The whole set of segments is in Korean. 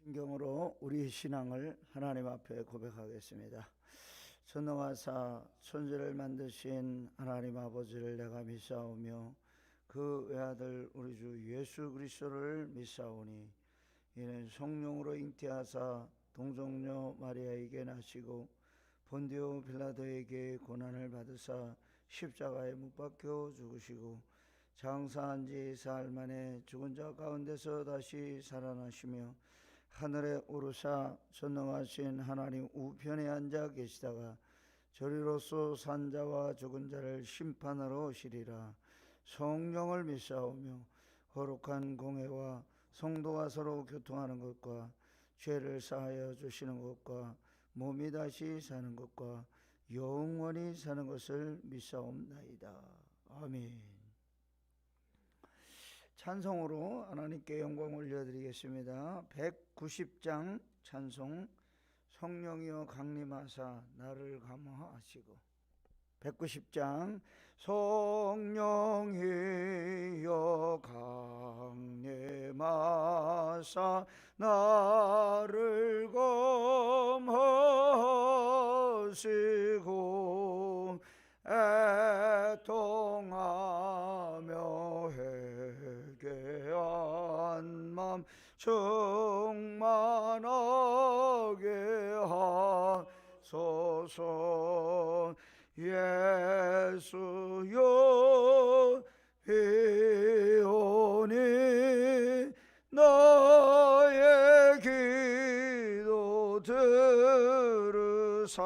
성경으로 우리 신앙을 하나님 앞에 고백하겠습니다. 전능하사 천지를 만드신 하나님 아버지를 내가 믿사오며 그 외아들 우리 주 예수 그리스도를 믿사오니 이는 성령으로 잉태하사 동정녀 마리아에게 나시고 본디오 빌라도에게 고난을 받으사 십자가에 못 박혀 죽으시고 장사한 지 사흘 만에 죽은 자 가운데서 다시 살아나시며 하늘에 오르사 전능하신 하나님 우편에 앉아 계시다가 저리로서 산 자와 죽은 자를 심판하러 오시리라. 성령을 믿사오며 거룩한 공회와 성도가 서로 교통하는 것과 죄를 사하여 주시는 것과 몸이 다시 사는 것과 영원히 사는 것을 믿사옵나이다. 아멘. 찬송으로 하나님께 영광 올려드리겠습니다. 190장 찬송. 성령이여 강림하사 나를 감화하시고. 190장. 성령이여 강림하사 나를 감화하시고 애통하며 회개한 맘 충만하게 하소서. 예수여 비오니 나의 기도 들으사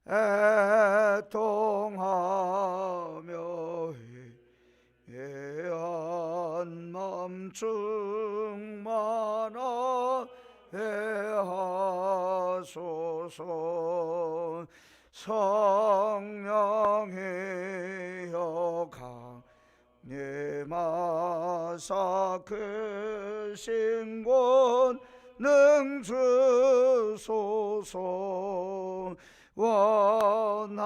애통하며 회개한 맘 충만하게 하소서. 성령이여 강림하사 크신 권능 주소서. 원하옵고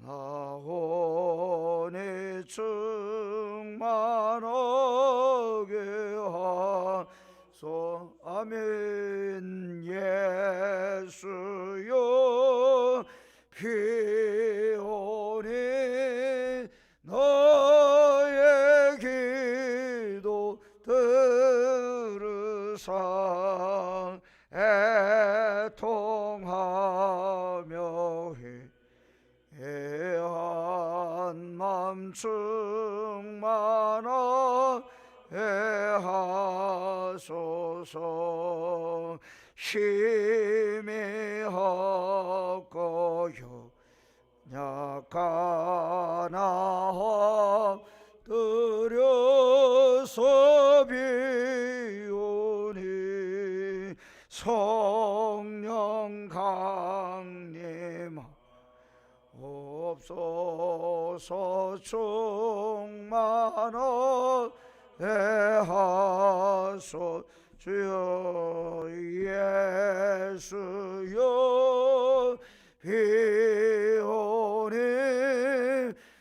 원하오니 충만하게 하소. 아멘. 예수여 비오니 너의 기도 들으사 애통하며 회개한 맘 충만하게 하소서. 심히 헛고요 약하나 엎드려서 비오니 성령 강림하옵소서. 충만하게 하소서. 주여 예수여 비오니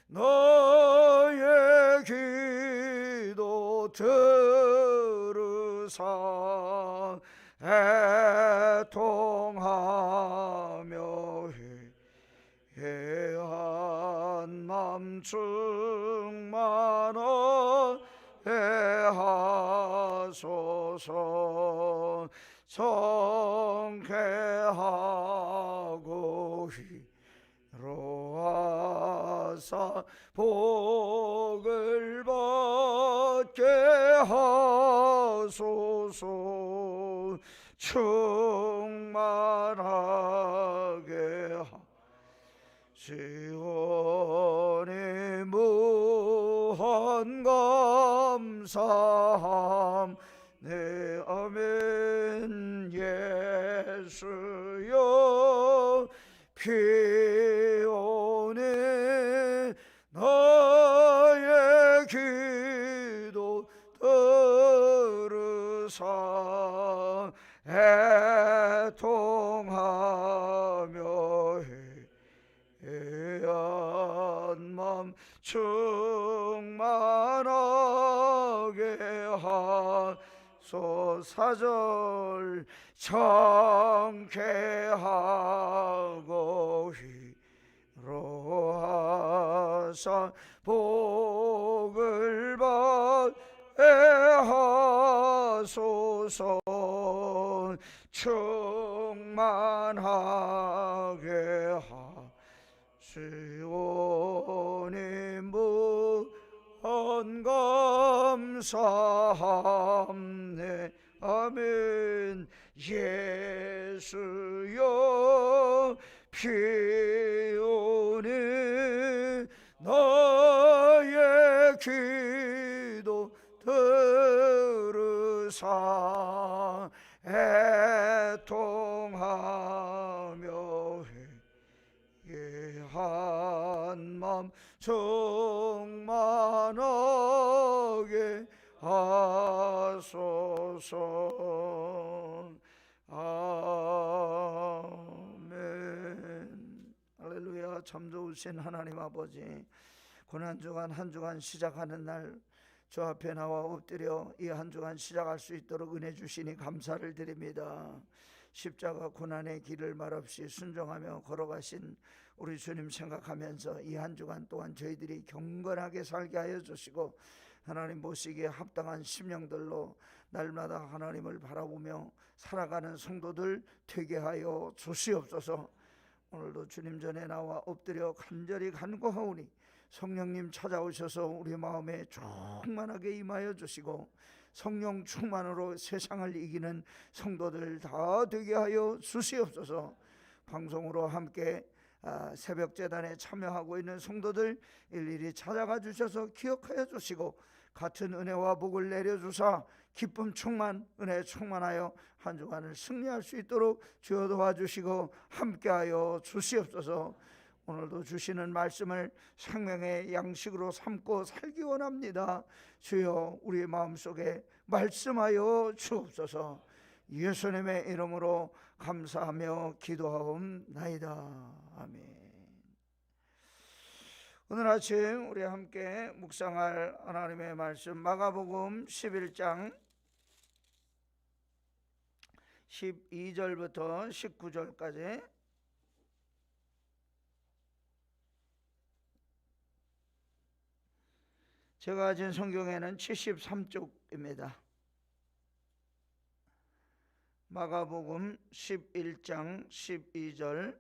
너의 기도 들으사 애통하며 회개한 맘 충만하게 하소서. 성쾌하고 위로하사 복을 받게 하소서. 충만하게 지원이 무한 감사함. 네 아멘. 예수여 비오니 나의 기도 들으사 애통하며 회개한 맘 충만하게 소 사절 정케하고 위로하사 복을 받게 하소서. 충만하게 하시오니 무언 감사함네. 아멘. 예수여 피오니 나의 기도 들으사 애통하며 회개한 맘 충만하게 하소서. 아멘. 할렐루야. 참 좋으신 하나님 아버지, 고난주간 한 주간 시작하는 날 주 앞에 나와 엎드려 이 한 주간 시작할 수 있도록 은혜 주시니 감사를 드립니다. 십자가 고난의 길을 말없이 순종하며 걸어가신 우리 주님 생각하면서 이 한 주간 동안 저희들이 경건하게 살게 하여 주시고, 하나님 보시기에 합당한 심령들로 날마다 하나님을 바라보며 살아가는 성도들 되게 하여 주시옵소서. 오늘도 주님 전에 나와 엎드려 간절히 간구하오니 성령님 찾아오셔서 우리 마음에 충만하게 임하여 주시고, 성령 충만으로 세상을 이기는 성도들 다 되게 하여 주시옵소서. 방송으로 함께 새벽 제단에 참여하고 있는 성도들 일일이 찾아가 주셔서 기억하여 주시고, 같은 은혜와 복을 내려주사 기쁨 충만, 은혜 충만하여 한 주간을 승리할 수 있도록 주여 도와주시고 함께하여 주시옵소서. 오늘도 주시는 말씀을 생명의 양식으로 삼고 살기 원합니다. 주여 우리 마음속에 말씀하여 주옵소서. 예수님의 이름으로 감사하며 기도하옵나이다. 아멘. 오늘 아침 우리 함께 묵상할 하나님의 말씀, 마가복음 11장 12절부터 19절까지 제가 가진 성경에는 73쪽입니다. 마가복음 11장 12절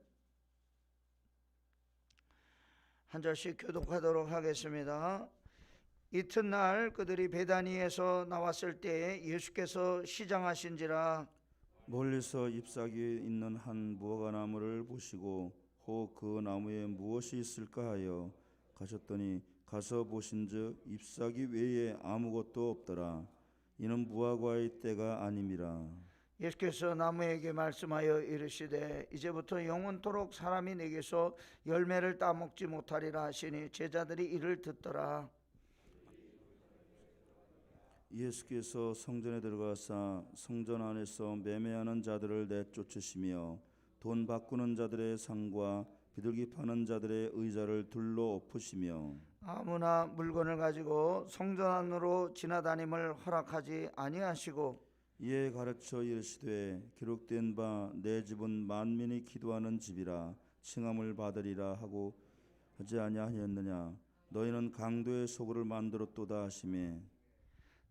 한 절씩 교독하도록 하겠습니다. 이튿날 그들이 베다니에서 나왔을 때에 예수께서 시장하신지라 멀리서 잎사귀에 있는 한 무화과나무를 보시고 혹 그 나무에 무엇이 있을까 하여 가셨더니 가서 보신즉 잎사귀 외에 아무것도 없더라. 이는 무화과의 때가 아님이라. 예수께서 나무에게 말씀하여 이르시되 이제부터 영원토록 사람이 내게서 열매를 따먹지 못하리라 하시니 제자들이 이를 듣더라. 예수께서 성전에 들어가사 성전 안에서 매매하는 자들을 내쫓으시며 돈 바꾸는 자들의 상과 비둘기 파는 자들의 의자를 둘러 엎으시며 아무나 물건을 가지고 성전 안으로 지나다님을 허락하지 아니하시고 이에 가르쳐 이르시되 기록된 바 내 집은 만민이 기도하는 집이라 칭함을 받으리라 하고 하지 아니하였느냐. 너희는 강도의 소굴을 만들었도다 하시매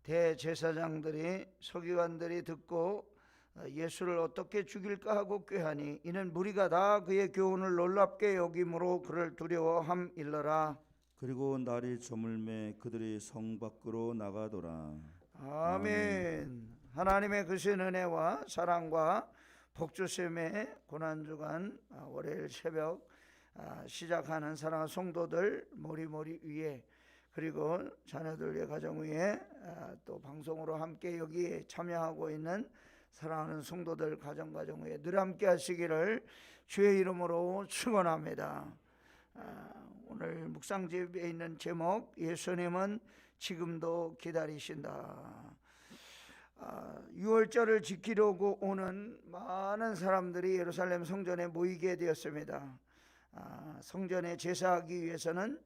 대제사장들이 서기관들이 듣고 예수를 어떻게 죽일까 하고 꾀하니 이는 무리가 다 그의 교훈을 놀랍게 여김으로 그를 두려워함일러라. 그리고 날이 저물매 그들이 성 밖으로 나가더라. 아멘. 하나님의 크신 은혜와 사랑과 복주심의 고난주간 월요일 새벽 시작하는 사랑하는 성도들 모리모리 위에, 그리고 자녀들의 가정 위에, 또 방송으로 함께 여기에 참여하고 있는 사랑하는 성도들 가정 위에 늘 함께 하시기를 주의 이름으로 축원합니다. 오늘 묵상집에 있는 제목, 예수님은 지금도 기다리신다. 6월절을 지키려고 오는 많은 사람들이 예루살렘 성전에 모이게 되었습니다. 성전에 제사하기 위해서는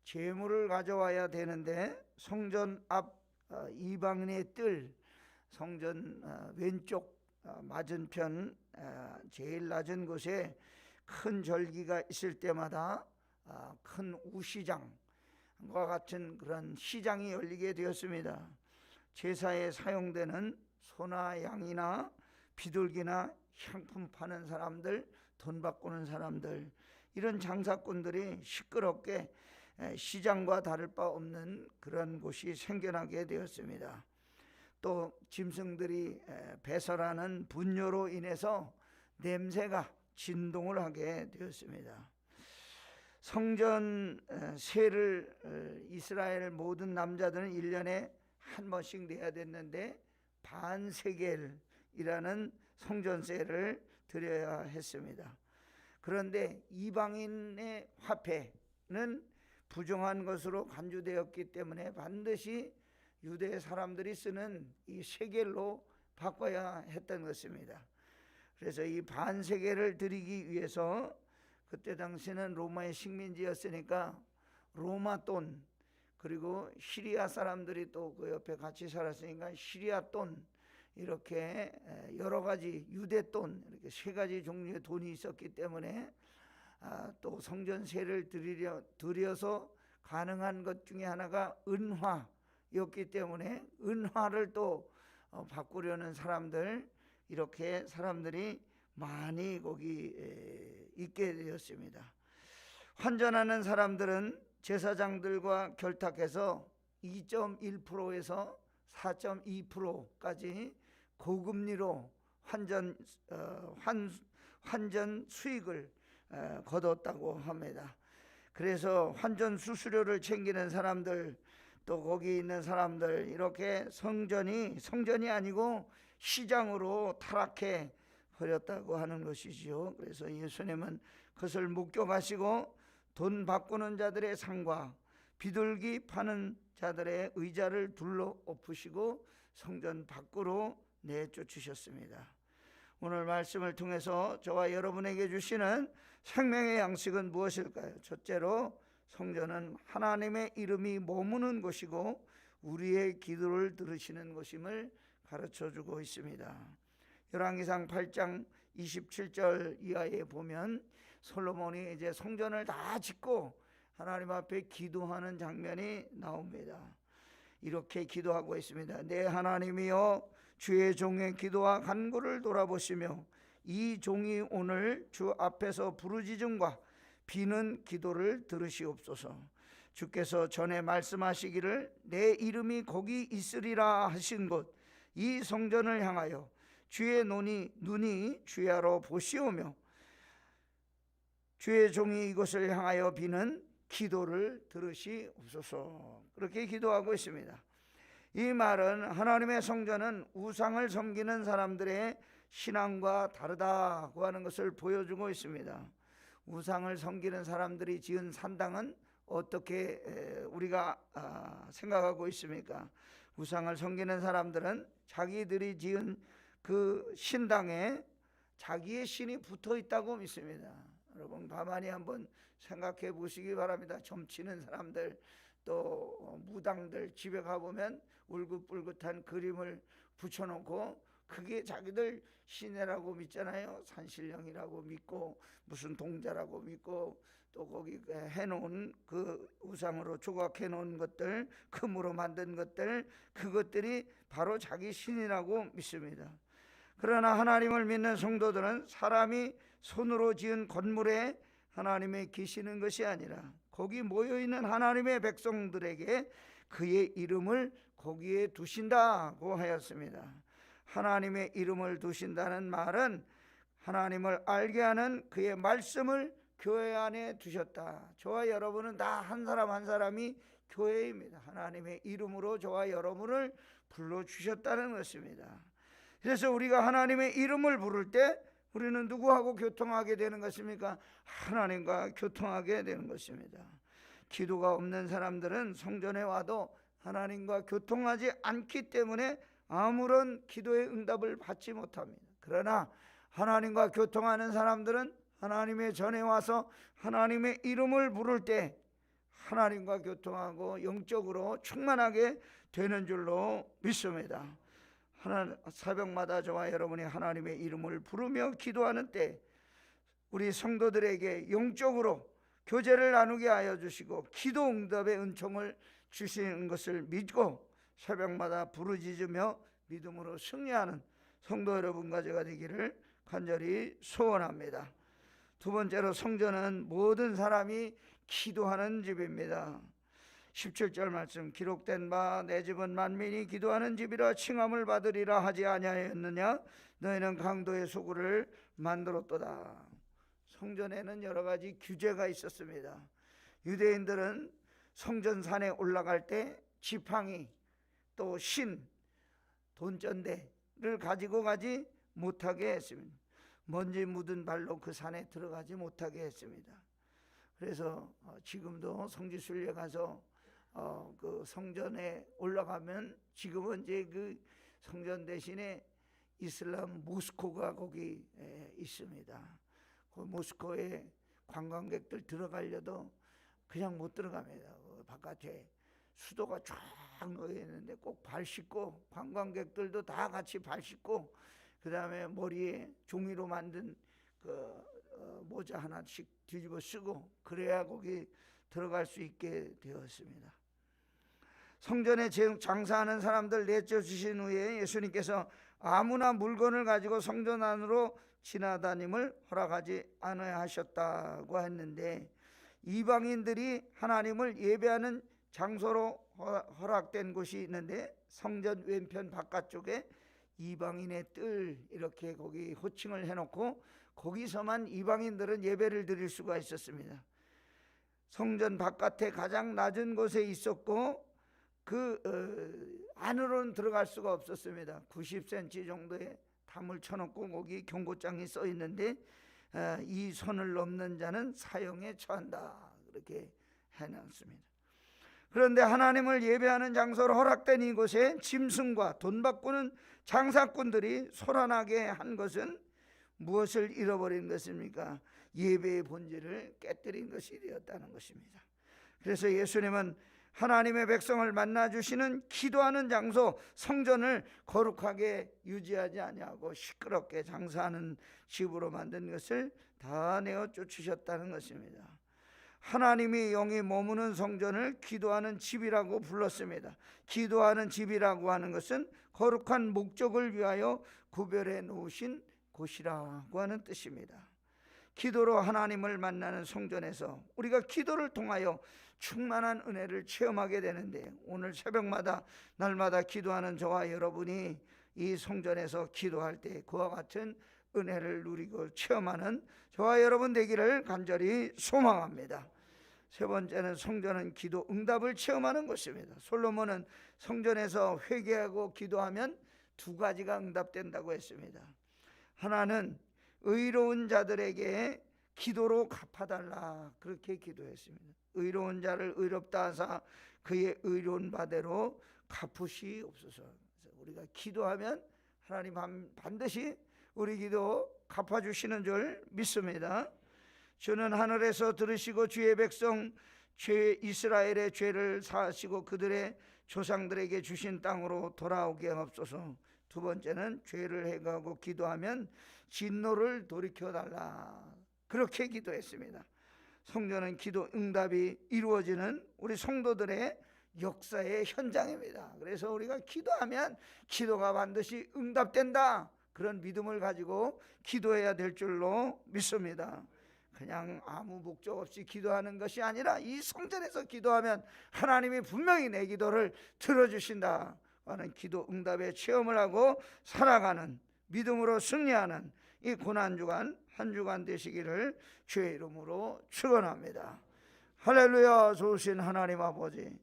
제물을 가져와야 되는데 성전 앞 이방인의 뜰, 성전 왼쪽 맞은편 제일 낮은 곳에 큰 절기가 있을 때마다 큰 우시장과 같은 그런 시장이 열리게 되었습니다. 제사에 사용되는 소나 양이나 비둘기나 향품 파는 사람들, 돈 바꾸는 사람들, 이런 장사꾼들이 시끄럽게 시장과 다를 바 없는 그런 곳이 생겨나게 되었습니다. 또 짐승들이 배설하는 분뇨로 인해서 냄새가 진동을 하게 되었습니다. 성전 세를 이스라엘 모든 남자들은 1년에 한 번씩 내야 됐는데 반세겔이라는 성전세를 드려야 했습니다. 그런데 이방인의 화폐는 부정한 것으로 간주되었기 때문에 반드시 유대 사람들이 쓰는 이 세겔로 바꿔야 했던 것입니다. 그래서 이 반세겔을 드리기 위해서 그때 당시는 로마의 식민지였으니까 로마 돈, 그리고 시리아 사람들이 또 그 옆에 같이 살았으니까 시리아 돈, 이렇게 여러 가지 유대 돈, 이렇게 세 가지 종류의 돈이 있었기 때문에 또 성전세를 드려서 가능한 것 중에 하나가 은화였기 때문에 은화를 또 바꾸려는 사람들, 이렇게 사람들이 많이 거기 있게 되었습니다. 환전하는 사람들은 제사장들과 결탁해서 2.1%에서 4.2%까지 고금리로 환전 수익을 거뒀다고 합니다. 그래서 환전 수수료를 챙기는 사람들, 또 거기 있는 사람들, 이렇게 성전이 아니고 시장으로 타락해 버렸다고 하는 것이지요. 그래서 예수님은 그것을 목격하시고 돈 바꾸는 자들의 상과 비둘기 파는 자들의 의자를 둘러 엎으시고 성전 밖으로 내쫓으셨습니다. 오늘 말씀을 통해서 저와 여러분에게 주시는 생명의 양식은 무엇일까요? 첫째로, 성전은 하나님의 이름이 머무는 곳이고 우리의 기도를 들으시는 곳임을 가르쳐주고 있습니다. 열왕기상 8장 27절 이하에 보면 솔로몬이 이제 성전을 다 짓고 하나님 앞에 기도하는 장면이 나옵니다. 이렇게 기도하고 있습니다. 내 하나님이여, 주의 종의 기도와 간구를 돌아보시며 이 종이 오늘 주 앞에서 부르짖음과 비는 기도를 들으시옵소서. 주께서 전에 말씀하시기를 내 이름이 거기 있으리라 하신 곳 이 성전을 향하여 주의 눈이 주야로 보시오며 주의 종이 이곳을 향하여 비는 기도를 들으시옵소서. 그렇게 기도하고 있습니다. 이 말은 하나님의 성전은 우상을 섬기는 사람들의 신앙과 다르다고 하는 것을 보여주고 있습니다. 우상을 섬기는 사람들이 지은 산당은 어떻게 우리가 생각하고 있습니까? 우상을 섬기는 사람들은 자기들이 지은 그 신당에 자기의 신이 붙어 있다고 믿습니다. 여러분 가만히 한번 생각해 보시기 바랍니다. 점치는 사람들, 또 무당들 집에 가보면 울긋불긋한 그림을 붙여놓고 그게 자기들 신이라고 믿잖아요. 산신령이라고 믿고 무슨 동자라고 믿고 또 거기 해놓은 그 우상으로 조각해 놓은 것들, 금으로 만든 것들, 그것들이 바로 자기 신이라고 믿습니다. 그러나 하나님을 믿는 성도들은 사람이 손으로 지은 건물에 하나님이 계시는 것이 아니라 거기 모여있는 하나님의 백성들에게 그의 이름을 거기에 두신다고 하였습니다. 하나님의 이름을 두신다는 말은 하나님을 알게 하는 그의 말씀을 교회 안에 두셨다. 저와 여러분은 다 한 사람 한 사람이 교회입니다. 하나님의 이름으로 저와 여러분을 불러주셨다는 것입니다. 그래서 우리가 하나님의 이름을 부를 때 우리는 누구하고 교통하게 되는 것입니까? 하나님과 교통하게 되는 것입니다. 기도가 없는 사람들은 성전에 와도 하나님과 교통하지 않기 때문에 아무런 기도의 응답을 받지 못합니다. 그러나 하나님과 교통하는 사람들은 하나님의 전에 와서 하나님의 이름을 부를 때 하나님과 교통하고 영적으로 충만하게 되는 줄로 믿습니다. 새벽마다 저와 여러분이 하나님의 이름을 부르며 기도하는 때 우리 성도들에게 영적으로 교제를 나누게 하여 주시고 기도 응답의 은총을 주시는 것을 믿고 새벽마다 부르짖으며 믿음으로 승리하는 성도 여러분과 제가 되기를 간절히 소원합니다. 두 번째로, 성전은 모든 사람이 기도하는 집입니다. 17절 말씀, 기록된 바 내 집은 만민이 기도하는 집이라 칭함을 받으리라 하지 아니하였느냐? 너희는 강도의 소굴을 만들었도다. 성전에는 여러 가지 규제가 있었습니다. 유대인들은 성전산에 올라갈 때 지팡이, 또 신, 돈전대를 가지고 가지 못하게 했습니다. 먼지 묻은 발로 그 산에 들어가지 못하게 했습니다. 그래서 지금도 성지순례 가서 그 성전에 올라가면 지금은 이제 그 성전 대신에 이슬람 모스코가 거기 있습니다. 그 모스코에 관광객들 들어가려도 그냥 못 들어갑니다. 그 바깥에 수도가 쫙 놓여 있는데 꼭 발 씻고, 관광객들도 다 같이 발 씻고, 그 다음에 머리에 종이로 만든 그 모자 하나씩 뒤집어 쓰고 그래야 거기 들어갈 수 있게 되었습니다. 성전에 장사하는 사람들 내쫓으신 후에 예수님께서 아무나 물건을 가지고 성전 안으로 지나다님을 허락하지 않아야 하셨다고 했는데, 이방인들이 하나님을 예배하는 장소로 허락된 곳이 있는데 성전 왼편 바깥쪽에 이방인의 뜰 이렇게 거기 호칭을 해놓고 거기서만 이방인들은 예배를 드릴 수가 있었습니다. 성전 바깥에 가장 낮은 곳에 있었고 그 안으로는 들어갈 수가 없었습니다. 90cm 정도의 담을 쳐놓고 거기 경고장이 써 있는데 이 선을 넘는 자는 사형에 처한다, 그렇게 해놨습니다. 그런데 하나님을 예배하는 장소로 허락된 이곳에 짐승과 돈 바꾸는 장사꾼들이 소란하게 한 것은 무엇을 잃어버린 것입니까? 예배의 본질을 깨뜨린 것이 되었다는 것입니다. 그래서 예수님은 하나님의 백성을 만나주시는 기도하는 장소 성전을 거룩하게 유지하지 아니하고 시끄럽게 장사하는 집으로 만든 것을 다 내어 쫓으셨다는 것입니다. 하나님이 영이 머무는 성전을 기도하는 집이라고 불렀습니다. 기도하는 집이라고 하는 것은 거룩한 목적을 위하여 구별해 놓으신 곳이라고 하는 뜻입니다. 기도로 하나님을 만나는 성전에서 우리가 기도를 통하여 충만한 은혜를 체험하게 되는데, 오늘 새벽마다 날마다 기도하는 저와 여러분이 이 성전에서 기도할 때 그와 같은 은혜를 누리고 체험하는 저와 여러분 되기를 간절히 소망합니다. 세 번째는, 성전은 기도 응답을 체험하는 것입니다. 솔로몬은 성전에서 회개하고 기도하면 두 가지가 응답된다고 했습니다. 하나는 의로운 자들에게 기도로 갚아달라, 그렇게 기도했습니다. 의로운 자를 의롭다 하사 그의 의로운 바대로 갚으시옵소서. 우리가 기도하면 하나님 반드시 우리 기도 갚아주시는 줄 믿습니다. 주는 하늘에서 들으시고 주의 백성 이스라엘의 죄를 사하시고 그들의 조상들에게 주신 땅으로 돌아오게 하옵소서. 두 번째는, 죄를 해가고 기도하면 진노를 돌이켜달라, 그렇게 기도했습니다. 성전은 기도 응답이 이루어지는 우리 성도들의 역사의 현장입니다. 그래서 우리가 기도하면 기도가 반드시 응답된다, 그런 믿음을 가지고 기도해야 될 줄로 믿습니다. 그냥 아무 목적 없이 기도하는 것이 아니라 이 성전에서 기도하면 하나님이 분명히 내 기도를 들어주신다 하는 기도 응답의 체험을 하고 살아가는, 믿음으로 승리하는 이 고난주간 한 주간 되시기를 주의 이름으로 축원합니다. 할렐루야. 좋으신 하나님 아버지,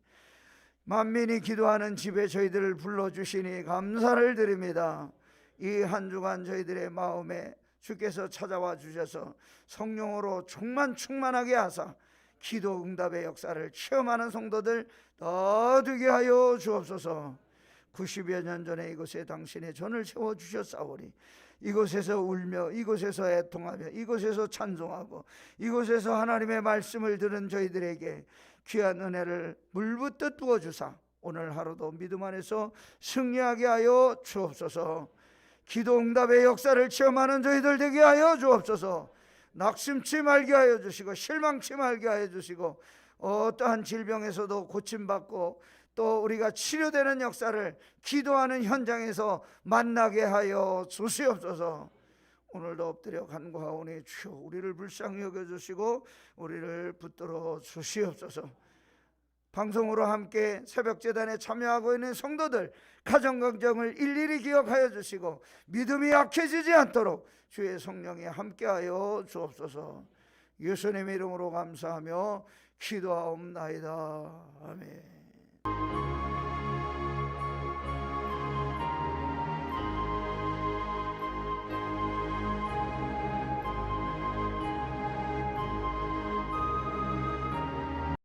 만민이 기도하는 집에 저희들을 불러주시니 감사를 드립니다. 이 한 주간 저희들의 마음에 주께서 찾아와 주셔서 성령으로 충만하게 하사 기도 응답의 역사를 체험하는 성도들 더 되게 하여 주옵소서. 90여 년 전에 이곳에 당신의 전을 세워주셨사오니 이곳에서 울며 이곳에서 애통하며 이곳에서 찬송하고 이곳에서 하나님의 말씀을 들은 저희들에게 귀한 은혜를 물붓듯 부어주사 오늘 하루도 믿음 안에서 승리하게 하여 주옵소서. 기도 응답의 역사를 체험하는 저희들 되게 하여 주옵소서. 낙심치 말게 하여 주시고 실망치 말게 하여 주시고 어떠한 질병에서도 고침받고 또 우리가 치료되는 역사를 기도하는 현장에서 만나게 하여 주시옵소서. 오늘도 엎드려 간구하오니 주여 우리를 불쌍히 여겨주시고 우리를 붙들어 주시옵소서. 방송으로 함께 새벽제단에 참여하고 있는 성도들 가정강정을 일일이 기억하여 주시고 믿음이 약해지지 않도록 주의 성령이 함께하여 주옵소서. 예수님의 이름으로 감사하며 기도하옵나이다. 아멘.